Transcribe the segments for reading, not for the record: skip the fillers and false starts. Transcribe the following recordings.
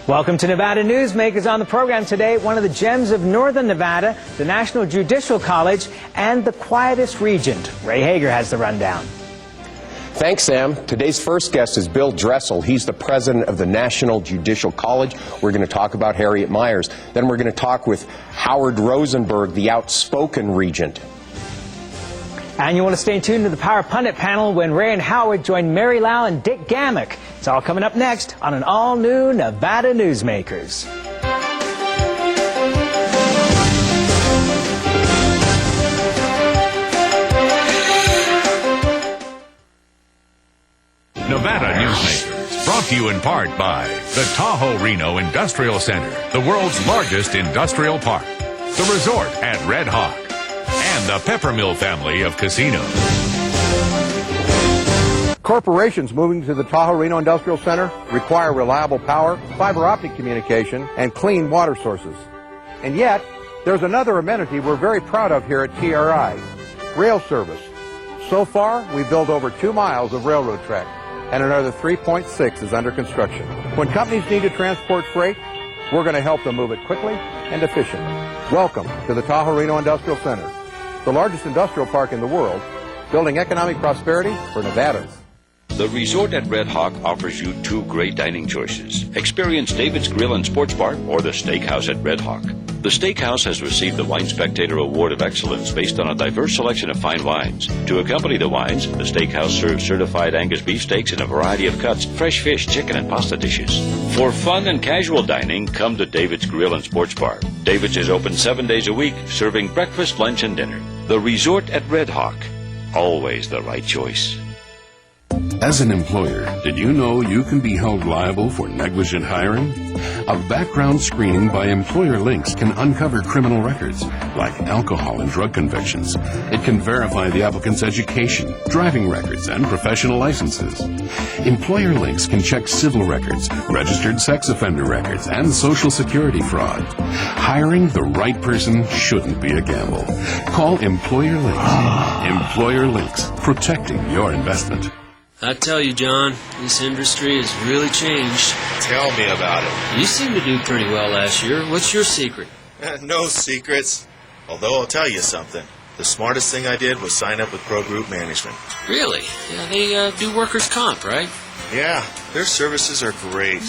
Welcome to Nevada Newsmakers. On the program today, one of the gems of northern Nevada, the National Judicial College, and the quietest Regent. Ray Hagar has the rundown. Thanks, Sam. Today's first guest is Bill Dressel. He's the president of the National Judicial College. We're going to talk about Harriet Myers. Then we're going to talk with Howard Rosenberg, the outspoken Regent. And you want to stay tuned to the Power Pundit panel when Ray and Howard join Mary Lau and Dick Gammick. It's all coming up next on an all-new Nevada Newsmakers. Nevada Newsmakers, brought to you in part by the Tahoe Reno Industrial Center, the world's largest industrial park, the resort at Red Hawk, and the Peppermill family of casinos. Corporations moving to the Tahoe Reno Industrial Center require reliable power, fiber optic communication, and clean water sources. And yet, there's another amenity we're very proud of here at TRI, rail service. So far, we've built over 2 miles of railroad track, and another 3.6 is under construction. When companies need to transport freight, we're going to help them move it quickly and efficiently. Welcome to the Tahoe Reno Industrial Center, the largest industrial park in the world, building economic prosperity for Nevadans. The resort at Red Hawk offers you 2 great dining choices. Experience David's Grill and Sports Bar or the Steakhouse at Red Hawk. The Steakhouse has received the Wine Spectator Award of Excellence based on a diverse selection of fine wines. To accompany the wines, the Steakhouse serves certified Angus beef steaks in a variety of cuts, fresh fish, chicken, and pasta dishes. For fun and casual dining, come to David's Grill and Sports Bar. David's is open 7 days a week, serving breakfast, lunch, and dinner. The resort at Red Hawk. Always the right choice. As an employer, did you know you can be held liable for negligent hiring? A background screening by Employer Links can uncover criminal records, like alcohol and drug convictions. It can verify the applicant's education, driving records, and professional licenses. Employer Links can check civil records, registered sex offender records, and Social Security fraud. Hiring the right person shouldn't be a gamble. Call Employer Links. Employer Links, protecting your investment. I tell you, John, this industry has really changed. Tell me about it. You seem to do pretty well last year. What's your secret? No secrets. Although I'll tell you something. The smartest thing I did was sign up with Pro Group Management. Really? Yeah, they do workers' comp, right? Yeah, their services are great.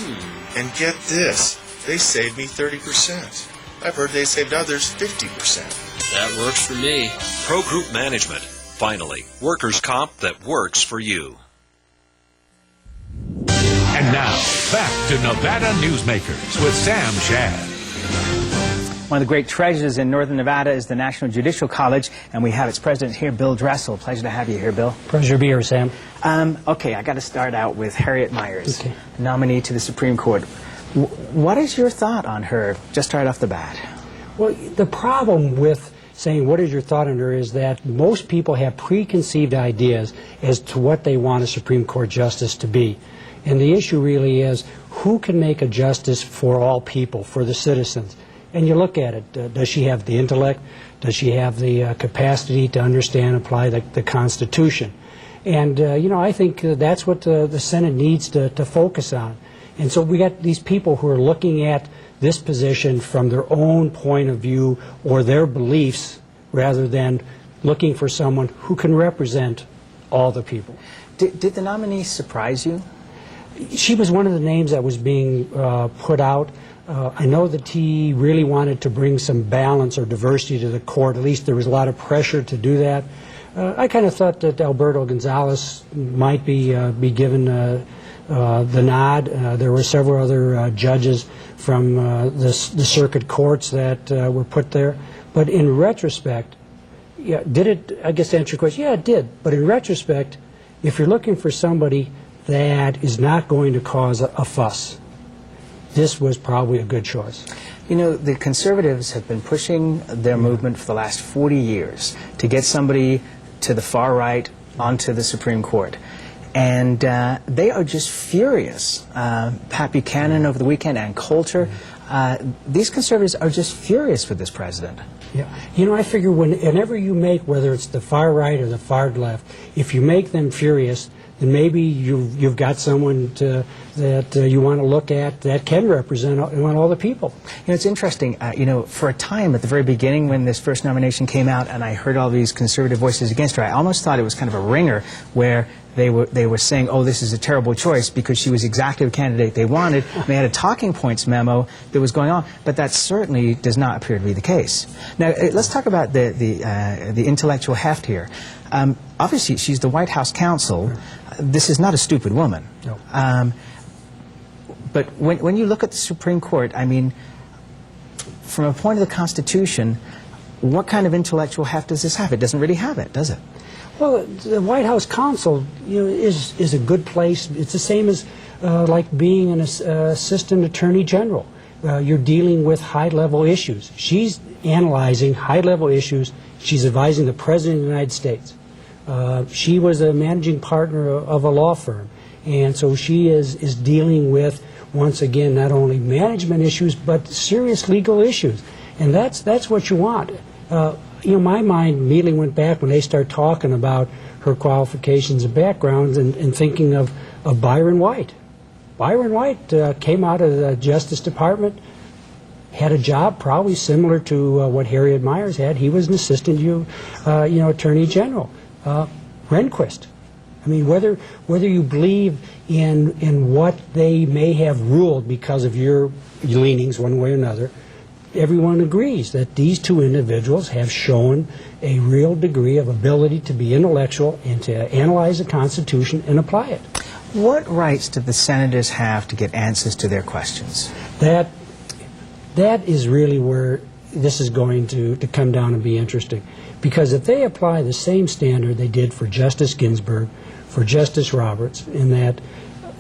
And get this, they saved me 30%. I've heard they saved others 50%. That works for me. Pro Group Management. Finally, workers' comp that works for you. And now, back to Nevada Newsmakers with Sam Shad. One of the great treasures in northern Nevada is the National Judicial College, and we have its president here, Bill Dressel. Pleasure to have you here, Bill. Pleasure to be here, Sam. Okay, I got to start out with Harriet Myers, nominee to the Supreme Court. What is your thought on her, just right off the bat? Well, the problem with saying what is your thought on her is that most people have preconceived ideas as to what they want a Supreme Court justice to be. And the issue really is who can make a justice for all people, for the citizens. And you look at it, does she have the intellect? Does she have the capacity to understand and apply the Constitution? And, you know, I think that's what the Senate needs to focus on. And so we got these people who are looking at this position from their own point of view or their beliefs rather than looking for someone who can represent all the people. Did the nominee surprise you? She was one of the names that was being put out. I know that he really wanted to bring some balance or diversity to the court. At least there was a lot of pressure to do that. I kind of thought that Alberto Gonzalez might be given the nod. There were several other judges from the circuit courts that were put there. But in retrospect, yeah, did it, I guess to answer your question, yeah, it did. But in retrospect, if you're looking for somebody that is not going to cause a fuss, this was probably a good choice. You know, the conservatives have been pushing their movement for the last 40 years to get somebody to the far right onto the Supreme Court. And they are just furious. Pat Buchanan over the weekend and Coulter, these conservatives are just furious with this president. Yeah, you know, I figure whenever you make, whether it's the far right or the far left, if you make them furious, then maybe you've got someone that you want to look at that can represent all the people. You know, it's interesting. For a time at the very beginning when this first nomination came out, and I heard all these conservative voices against her, I almost thought it was kind of a ringer where they were saying, oh, this is a terrible choice because she was exactly the candidate they wanted. They had a talking points memo that was going on, but that certainly does not appear to be the case. Now, let's talk about the intellectual heft here. Obviously, she's the White House counsel. This is not a stupid woman. No. But when you look at the Supreme Court, I mean, from a point of the Constitution, what kind of intellectual heft does this have? It doesn't really have it, does it? Well, the White House counsel, is a good place. It's the same as like being an assistant attorney general. You're dealing with high-level issues. She's analyzing high-level issues. She's advising the President of the United States. She was a managing partner of a law firm, and so she is dealing with, once again, not only management issues but serious legal issues, and that's what you want. My mind immediately went back when they started talking about her qualifications and backgrounds and thinking of Byron White. Byron White came out of the Justice Department, had a job probably similar to what Harriet Miers had. He was an assistant attorney general. Rehnquist. I mean, whether you believe in what they may have ruled because of your leanings one way or another, everyone agrees that these two individuals have shown a real degree of ability to be intellectual and to analyze the Constitution and apply it. What rights do the senators have to get answers to their questions? That is really where this is going to come down and be interesting. Because if they apply the same standard they did for Justice Ginsburg, for Justice Roberts, in that,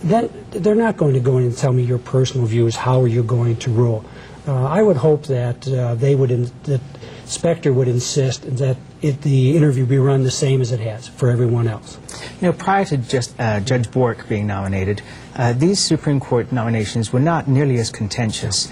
then they're not going to go in and tell me your personal views, how are you going to rule. I would hope that that Specter would insist that the interview be run the same as it has for everyone else. Prior to Judge Bork being nominated, these Supreme Court nominations were not nearly as contentious.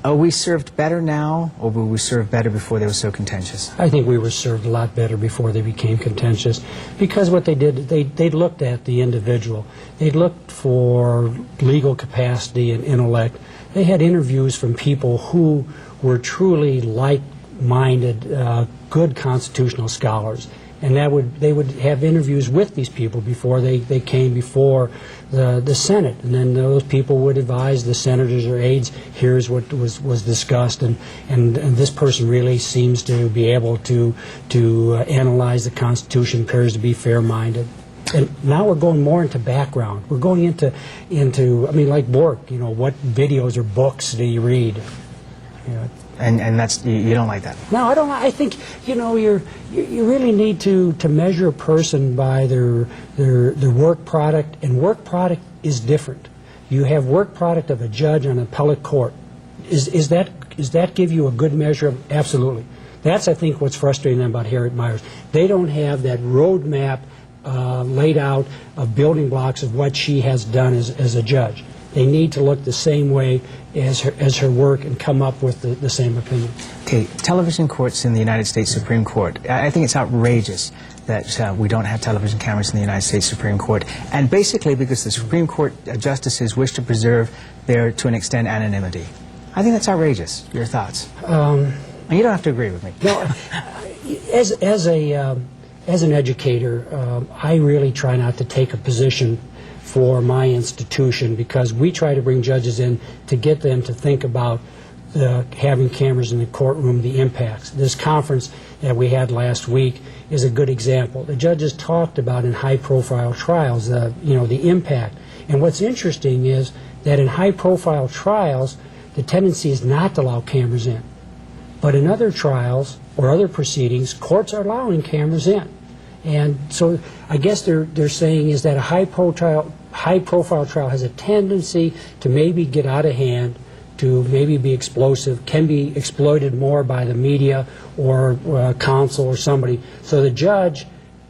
Are we served better now, or were we served better before they were so contentious? I think we were served a lot better before they became contentious, because what they did, they looked at the individual. They looked for legal capacity and intellect. They had interviews from people who were truly like-minded, good constitutional scholars. And they would have interviews with these people before they came before the Senate. And then those people would advise the senators or aides, here's what was discussed, and this person really seems to be able to analyze the Constitution, appears to be fair-minded. And now we're going more into background. We're going into I mean, like Bork, what videos or books do you read? And that's, you don't like that? No, I don't. I think you really need to measure a person by their work product, and work product is different. You have work product of a judge on an appellate court. Does that give you a good measure of? Absolutely. That's, I think, what's frustrating them about Harriet Miers. They don't have that roadmap laid out of building blocks of what she has done as a judge. They need to look the same way as her work and come up with the same opinion. Okay, television courts in the United States Supreme Court. I think it's outrageous that we don't have television cameras in the United States Supreme Court. And basically because the Supreme Court justices wish to preserve their, to an extent, anonymity. I think that's outrageous. Your thoughts? And you don't have to agree with me. No, as an educator, I really try not to take a position for my institution, because we try to bring judges in to get them to think about having cameras in the courtroom, the impacts. This conference that we had last week is a good example. The judges talked about in high-profile trials, the impact. And what's interesting is that in high-profile trials, the tendency is not to allow cameras in. But in other trials or other proceedings, courts are allowing cameras in. And so I guess they're saying is that a high-profile trial has a tendency to maybe get out of hand, to maybe be explosive, can be exploited more by the media or counsel or somebody. So the judge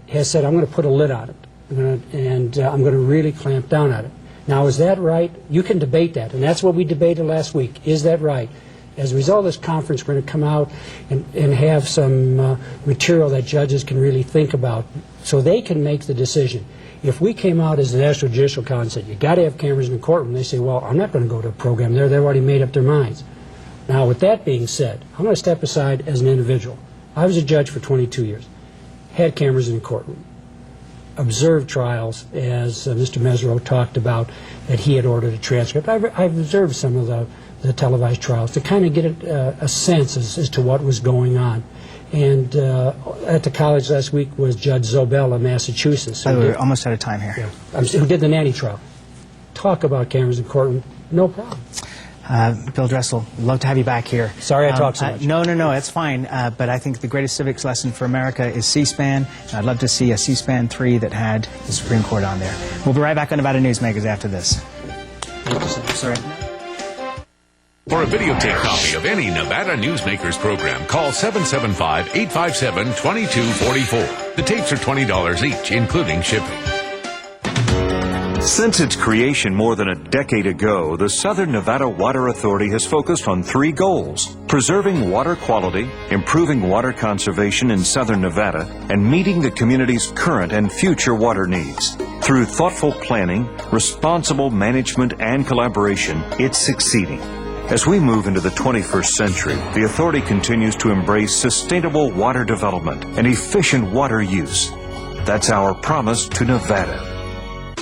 has said, I'm going to put a lid on it, and I'm going to really clamp down on it. Now, is that right? You can debate that, and that's what we debated last week. Is that right? As a result of this conference, we're going to come out and have some material that judges can really think about so they can make the decision. If we came out as the National Judicial Council and said, you got to have cameras in the courtroom, they say, well, I'm not going to go to a program there. They've already made up their minds. Now, with that being said, I'm going to step aside as an individual. I was a judge for 22 years, had cameras in the courtroom, observed trials, as Mr. Mesereau talked about, that he had ordered a transcript. I've observed some of the televised trials to kind of get a sense as to what was going on. And at the college last week was Judge Zobel of Massachusetts. We're almost out of time here. Yeah, who did the nanny trial. Talk about cameras in courtroom, no problem. Bill Dressel, love to have you back here. Sorry I talked so much. No, it's fine. But I think the greatest civics lesson for America is C-SPAN. I'd love to see a C-SPAN 3 that had the Supreme Court on there. We'll be right back on Nevada Newsmakers after this. Sorry. For a videotape copy of any Nevada Newsmakers program, call 775-857-2244. The tapes are $20 each, including shipping. Since its creation more than a decade ago, the Southern Nevada Water Authority has focused on 3 goals: preserving water quality, improving water conservation in Southern Nevada, and meeting the community's current and future water needs. Through thoughtful planning, responsible management, and collaboration, it's succeeding. As we move into the 21st century, the authority continues to embrace sustainable water development and efficient water use. That's our promise to Nevada.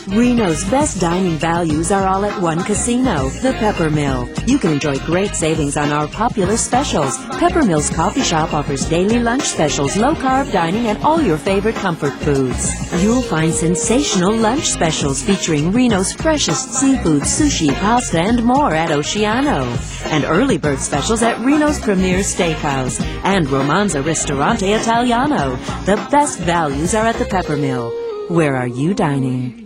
Reno's best dining values are all at one casino, the Pepper Mill. You can enjoy great savings on our popular specials. Pepper Mill's coffee shop offers daily lunch specials, low-carb dining, and all your favorite comfort foods. You'll find sensational lunch specials featuring Reno's freshest seafood, sushi, pasta, and more at Oceano. And early bird specials at Reno's Premier Steakhouse and Romanza Ristorante Italiano. The best values are at the Pepper Mill. Where are you dining?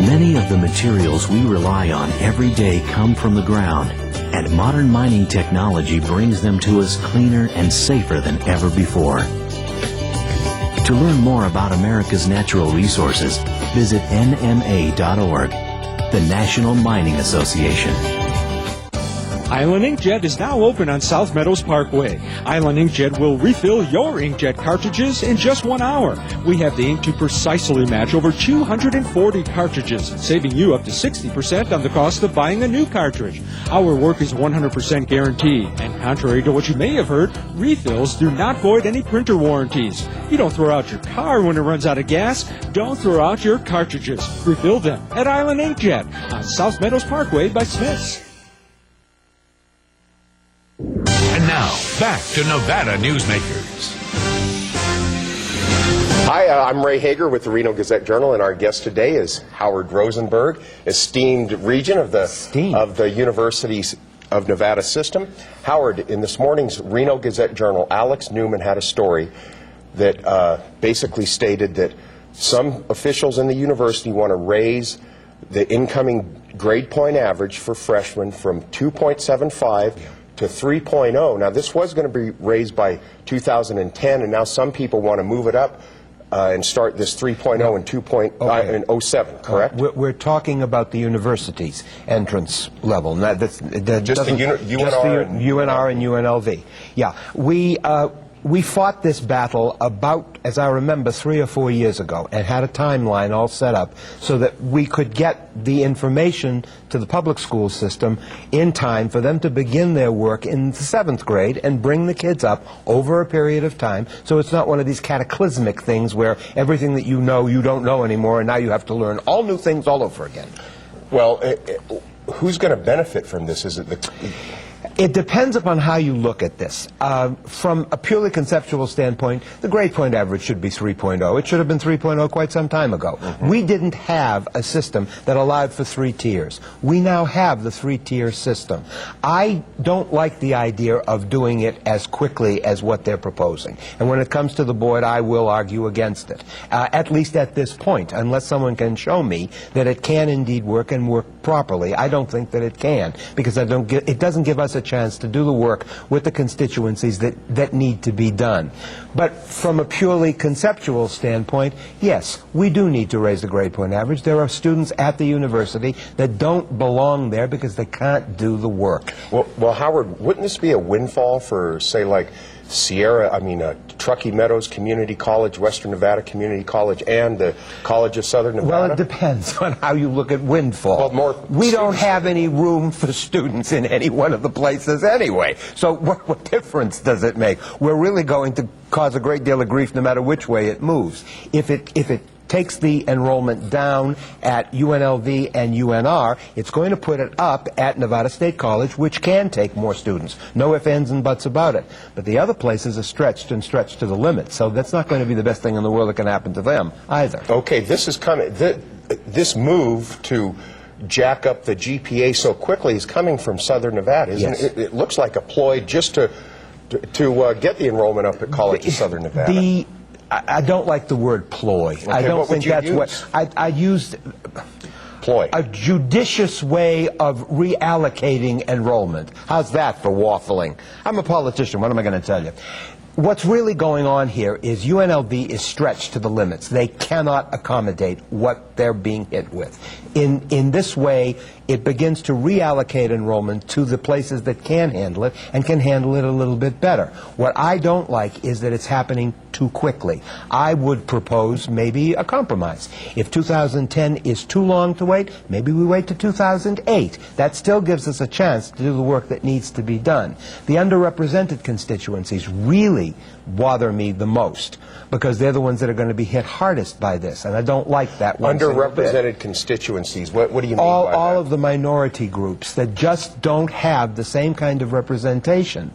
Many of the materials we rely on every day come from the ground, and modern mining technology brings them to us cleaner and safer than ever before. To learn more about America's natural resources, visit NMA.org, the National Mining Association. Island Inkjet is now open on South Meadows Parkway. Island Inkjet will refill your inkjet cartridges in just 1 hour. We have the ink to precisely match over 240 cartridges, saving you up to 60% on the cost of buying a new cartridge. Our work is 100% guaranteed, and contrary to what you may have heard, refills do not void any printer warranties. You don't throw out your car when it runs out of gas. Don't throw out your cartridges. Refill them at Island Inkjet on South Meadows Parkway by Smith's. And now, back to Nevada Newsmakers. Hi, I'm Ray Hagar with the Reno Gazette-Journal, and our guest today is Howard Rosenberg, esteemed regent of the Universities of Nevada system. Howard, in this morning's Reno Gazette-Journal, Alex Newman had a story that basically stated that some officials in the university want to raise the incoming grade point average for freshmen from 2.75 to 3.0. Now, this was going to be raised by 2010, and now some people want to move it up and start this 3.0 and 2.07, correct? We're talking about the university's entrance level. Not just the UNR and UNLV. Yeah, we fought this battle about, as I remember, 3 or 4 years ago, and had a timeline all set up so that we could get the information to the public school system in time for them to begin their work in the 7th grade and bring the kids up over a period of time, so it's not one of these cataclysmic things where everything that you know you don't know anymore, and now you have to learn all new things all over again. Well, who's going to benefit from this? Is it the... It depends upon how you look at this. From a purely conceptual standpoint, the grade point average should be 3.0. It should have been 3.0 quite some time ago. We didn't have a system that allowed for 3 tiers. We now have the 3-tier system. I don't like the idea of doing it as quickly as what they're proposing. And when it comes to the board, I will argue against it, at least at this point, unless someone can show me that it can indeed work and work properly. I don't think that it can, because it doesn't give us a chance to do the work with the constituencies that need to be done. But from a purely conceptual standpoint, yes, we do need to raise the grade point average. There are students at the university that don't belong there because they can't do the work. Well, Howard, wouldn't this be a windfall for, say, like Truckee Meadows Community College, Western Nevada Community College, and the College of Southern Nevada? Well, it depends on how you look at windfall. Well, we don't have any room for students in any one of the places anyway. So what difference does it make? We're really going to cause a great deal of grief no matter which way it moves. If it takes the enrollment down at UNLV and UNR, it's going to put it up at Nevada State College, which can take more students. No ifs, ands, and buts about it. But the other places are stretched to the limit, so that's not going to be the best thing in the world that can happen to them either. Okay, this is coming. This move to jack up the GPA so quickly is coming from Southern Nevada, isn't Yes. it? It looks like a ploy just to get the enrollment up at College of Southern Nevada. I don't like the word ploy. Okay, I don't what would think you that's use? what I used. Ploy. A judicious way of reallocating enrollment. How's that for waffling? I'm a politician. What am I going to tell you? What's really going on here is UNLV is stretched to the limits. They cannot accommodate what they're being hit with. In this way, it begins to reallocate enrollment to the places that can handle it and can handle it a little bit better. What I don't like is that it's happening too quickly. I would propose maybe a compromise. If 2010 is too long to wait, maybe we wait to 2008. That still gives us a chance to do the work that needs to be done. The underrepresented constituencies really bother me the most, because they're the ones that are going to be hit hardest by this, and I don't like that one single bit. Underrepresented constituencies, what do you mean by that? All of the minority groups that just don't have the same kind of representation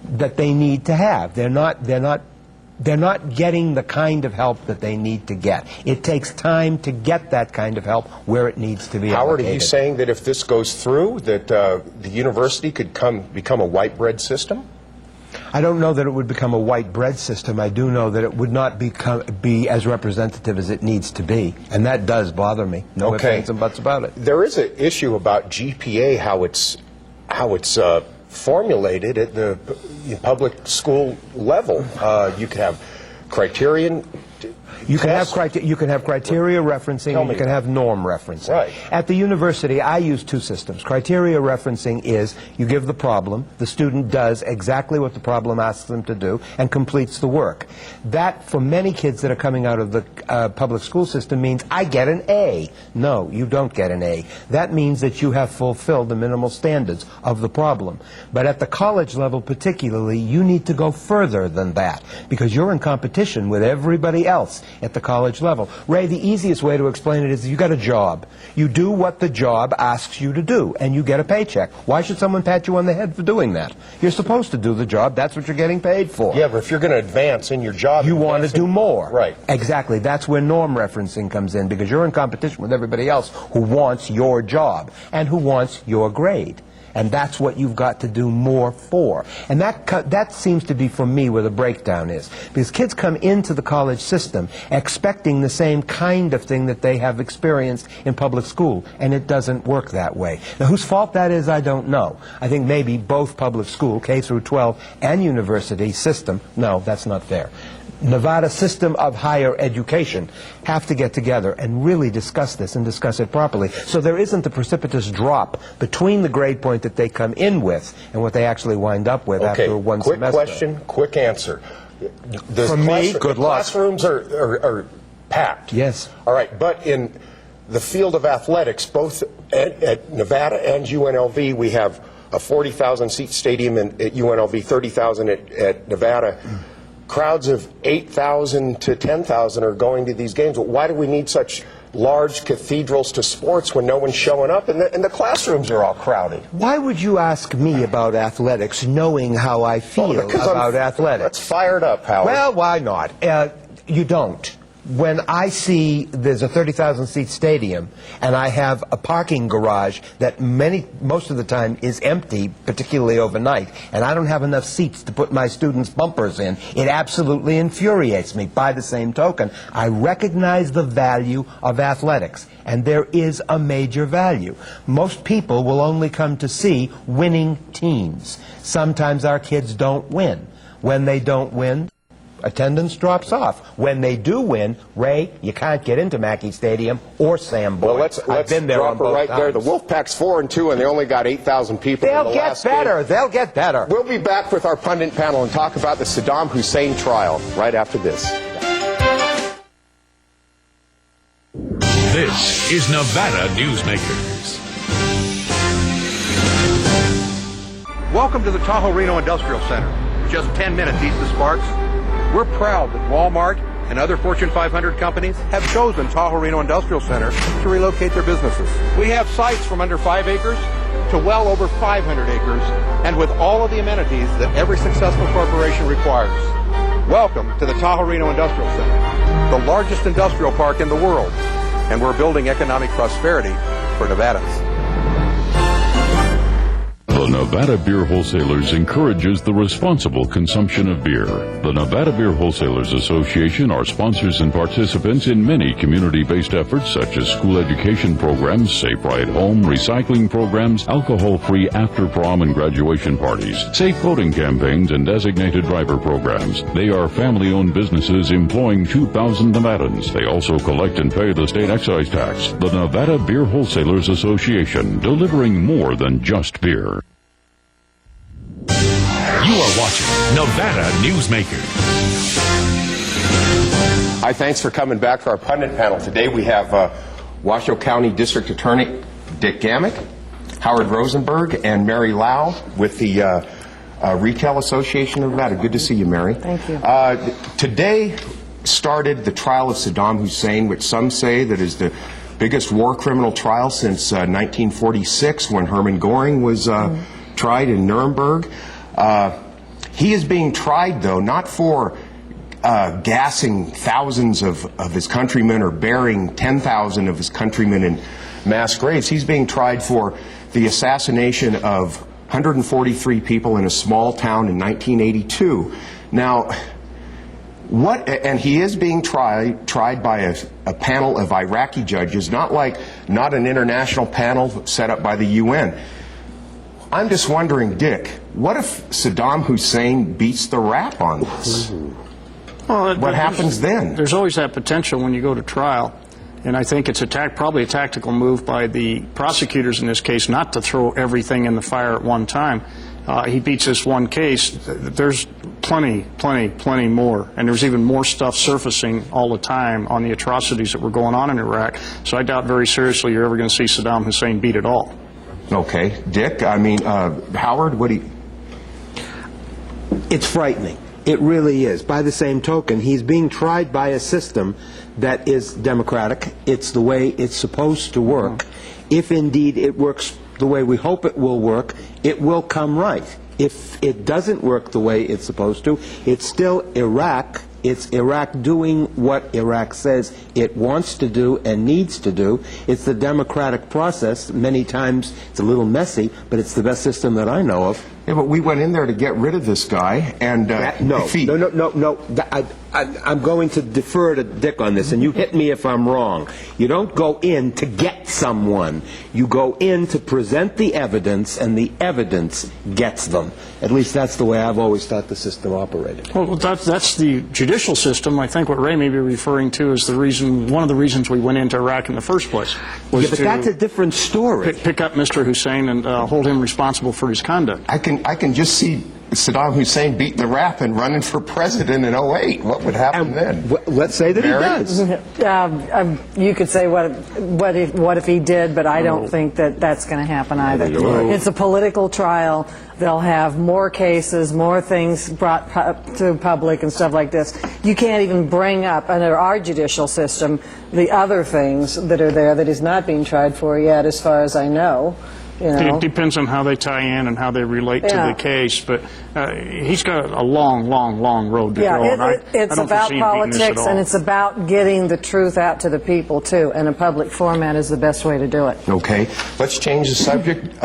that they need to have. They're not getting the kind of help that they need to get. It takes time to get that kind of help where it needs to be Howard, allocated. are you saying that if this goes through, that the university could become a white bread system? I don't know that it would become a white bread system. I do know that it would not be as representative as it needs to be, and that does bother me. No ifs, ands, and buts about it. There is an issue about GPA, how it's formulated at the public school level. You could have criterion. You can have criteria referencing, and you can have norm referencing. Right. At the university, I use two systems. Criteria referencing is you give the problem, the student does exactly what the problem asks them to do, and completes the work. That, for many kids that are coming out of the public school system, means I get an A. No, you don't get an A. That means that you have fulfilled the minimal standards of the problem. But at the college level particularly, you need to go further than that, because you're in competition with everybody else at the college level. Ray, the easiest way to explain it is you got a job. You do what the job asks you to do, and you get a paycheck. Why should someone pat you on the head for doing that? You're supposed to do the job. That's what you're getting paid for. Yeah, but if you're going to advance in your job, you want to do more. Right. Exactly. That's where norm referencing comes in, because you're in competition with everybody else who wants your job and who wants your grade. And that's what you've got to do more for. And that seems to be, for me, where the breakdown is. Because kids come into the college system expecting the same kind of thing that they have experienced in public school, and it doesn't work that way. Now, whose fault that is, I don't know. I think maybe both public school, K through 12, and university system, no, that's not fair. Nevada system of higher education have to get together and really discuss this and discuss it properly, so there isn't a precipitous drop between the grade point that they come in with and what they actually wind up with after one semester. Quick question, quick answer. For me, good luck. Classrooms are packed. Yes. All right, but in the field of athletics, both at Nevada and UNLV, we have a 40,000-seat stadium at UNLV, 30,000 at Nevada. Crowds of 8,000 to 10,000 are going to these games. Why do we need such large cathedrals to sports when no one's showing up and the classrooms are all crowded? Why would you ask me about athletics knowing how I feel about athletics? That's fired up, Howard. Well, why not? You don't. when I see there's a 30,000-seat stadium and I have a parking garage that most of the time is empty, particularly overnight, and I don't have enough seats to put my students' bumpers in, it absolutely infuriates me. By the same token, I recognize the value of athletics, and there is a major value. Most people will only come to see winning teams. Sometimes our kids don't win. When they don't win, attendance drops off. When they do win, Ray, you can't get into Mackey Stadium or Sam Boyd. Well, let's been there drop on both right times. there. The Wolfpack's 4-2, and they only got 8,000 people. They'll get better. They'll get better. We'll be back with our pundit panel and talk about the Saddam Hussein trial right after this. This is Nevada Newsmakers. Welcome to the Tahoe Reno Industrial Center. Just 10 minutes east of Sparks. We're proud that Walmart and other Fortune 500 companies have chosen Tahoe Reno Industrial Center to relocate their businesses. We have sites from under 5 acres to well over 500 acres, and with all of the amenities that every successful corporation requires. Welcome to the Tahoe Reno Industrial Center, the largest industrial park in the world, and we're building economic prosperity for Nevadans. The Nevada Beer Wholesalers encourages the responsible consumption of beer. The Nevada Beer Wholesalers Association are sponsors and participants in many community-based efforts such as school education programs, Safe Ride Home, recycling programs, alcohol-free after-prom and graduation parties, safe voting campaigns, and designated driver programs. They are family-owned businesses employing 2,000 Nevadans. They also collect and pay the state excise tax. The Nevada Beer Wholesalers Association, delivering more than just beer. You are watching Nevada Newsmakers. Hi, thanks for coming back for our pundit panel. Today we have Washoe County District Attorney Dick Gammick, Howard Rosenberg, and Mary Lau with the Retail Association of Nevada. Good to see you, Mary. Thank you. Today started the trial of Saddam Hussein, which some say that is the biggest war criminal trial since 1946, when Hermann Göring was tried in Nuremberg. He is being tried, though, not for gassing thousands of his countrymen or burying 10,000 of his countrymen in mass graves. He's being tried for the assassination of 143 people in a small town in 1982. Now, and he is being tried by a panel of Iraqi judges, not an international panel set up by the UN. I'm just wondering, Dick, what if Saddam Hussein beats the rap on this? Well, what happens then? There's always that potential when you go to trial, and I think it's probably a tactical move by the prosecutors in this case not to throw everything in the fire at one time. He beats this one case. There's plenty more, and there's even more stuff surfacing all the time on the atrocities that were going on in Iraq. So I doubt very seriously you're ever going to see Saddam Hussein beat it all. Okay, Dick, Howard, what do you... It's frightening. It really is. By the same token, he's being tried by a system that is democratic. It's the way it's supposed to work. If indeed it works the way we hope it will work, it will come right. If it doesn't work the way it's supposed to, it's still Iraq. It's Iraq doing what Iraq says it wants to do and needs to do. It's the democratic process. Many times it's a little messy, but it's the best system that I know of. Yeah, but we went in there to get rid of this guy, and No. I'm going to defer to Dick on this, and you hit me if I'm wrong. You don't go in to get someone. You go in to present the evidence, and the evidence gets them. At least that's the way I've always thought the system operated. Well, that's the judicial system. I think what Ray may be referring to is one of the reasons we went into Iraq in the first place. Was but that's a different story. Pick up Mr. Hussein and hold him responsible for his conduct. I can just see Saddam Hussein beating the rap and running for president in 2008. What would happen then? Let's say that Mary? he does. You could say what if he did, but I don't think that's going to happen either. It's a political trial. They'll have more cases, more things brought to public and stuff like this. You can't even bring up, under our judicial system, the other things that are there that he's not being tried for yet, as far as I know. It depends on how they tie in and how they relate to the case, but he's got a long, long, long road to go. It's about politics, and it's about getting the truth out to the people, too, and a public format is the best way to do it. Okay, let's change the subject.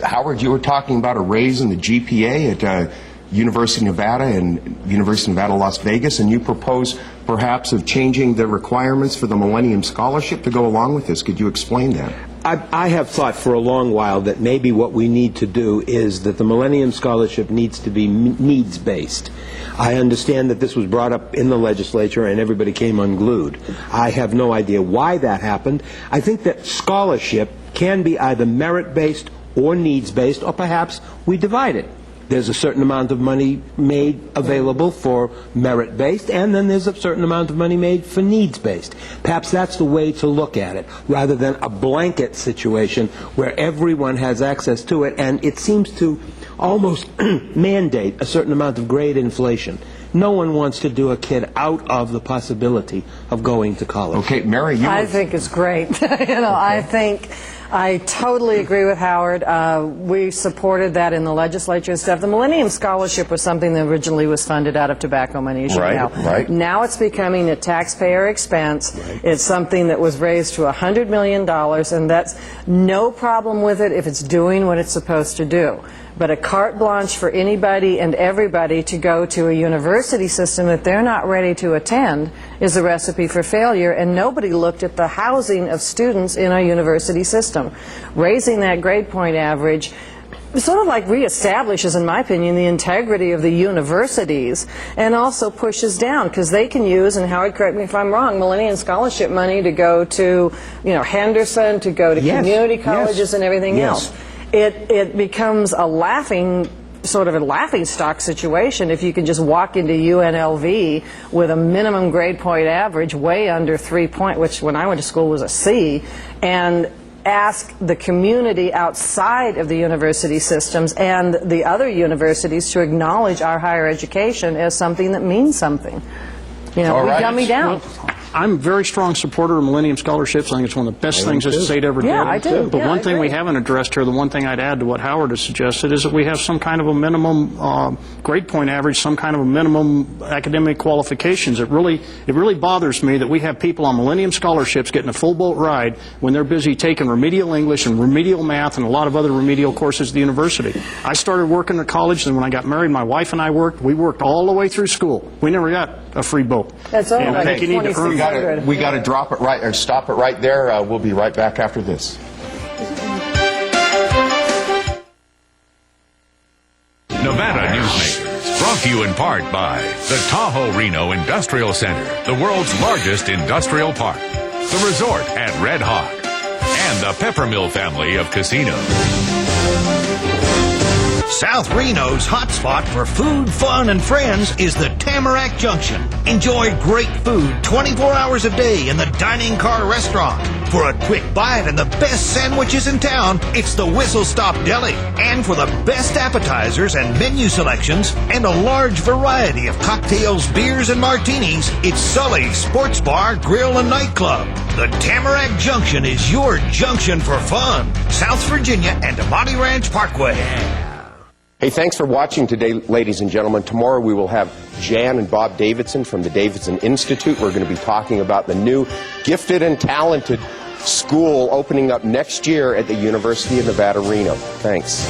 Howard, you were talking about a raise in the GPA at University of Nevada and University of Nevada, Las Vegas, and you propose perhaps of changing the requirements for the Millennium Scholarship to go along with this. Could you explain that? I have thought for a long while that maybe what we need to do is that the Millennium Scholarship needs to be needs-based. I understand that this was brought up in the legislature and everybody came unglued. I have no idea why that happened. I think that scholarship can be either merit-based or needs-based, or perhaps we divide it. There's a certain amount of money made available for merit-based, and then there's a certain amount of money made for needs-based. Perhaps that's the way to look at it, rather than a blanket situation where everyone has access to it, and it seems to almost mandate a certain amount of grade inflation. No one wants to do a kid out of the possibility of going to college. Okay, Mary, I think it's great. I totally agree with Howard. We supported that in the legislature and stuff. The Millennium Scholarship was something that originally was funded out of tobacco money, as you know. Right. Now it's becoming a taxpayer expense. Right. It's something that was raised to $100 million, and that's no problem with it if it's doing what it's supposed to do. But a carte blanche for anybody and everybody to go to a university system that they're not ready to attend is a recipe for failure, and nobody looked at the housing of students in our university system. Raising that grade point average sort of like reestablishes, in my opinion, the integrity of the universities, and also pushes down, because they can use, and Howard, correct me if I'm wrong, Millennium Scholarship money to go to, Henderson, to go to community colleges and everything else. It becomes a laughing stock situation if you can just walk into UNLV with a minimum grade point average way under 3 point, which when I went to school was a C, and ask the community outside of the university systems and the other universities to acknowledge our higher education as something that means something. We dummy down. Well, I'm a very strong supporter of Millennium Scholarships. I think it's one of the best things this state ever did. I do. But one thing we haven't addressed here, the one thing I'd add to what Howard has suggested, is that we have some kind of a minimum grade point average, some kind of a minimum academic qualifications. It really bothers me that we have people on Millennium Scholarships getting a full boat ride when they're busy taking remedial English and remedial math and a lot of other remedial courses at the university. I started working at college, and when I got married, my wife and I worked. We worked all the way through school. We never got a free boat. That's all. I think you need to earn. We got to drop it right, or stop it right there. We'll be right back after this. Nevada Newsmakers, brought to you in part by the Tahoe Reno Industrial Center, the world's largest industrial park, the resort at Red Hawk, and the Peppermill family of casinos. South Reno's hotspot for food, fun, and friends is the Tamarack Junction. Enjoy great food 24 hours a day in the Dining Car Restaurant. For a quick bite and the best sandwiches in town, it's the Whistle Stop Deli. And for the best appetizers and menu selections and a large variety of cocktails, beers, and martinis, it's Sully's Sports Bar, Grill, and Nightclub. The Tamarack Junction is your junction for fun. South Virginia and Amati Ranch Parkway. Hey, thanks for watching today, ladies and gentlemen. Tomorrow we will have Jan and Bob Davidson from the Davidson Institute. We're going to be talking about the new Gifted and Talented School opening up next year at the University of Nevada, Reno. Thanks.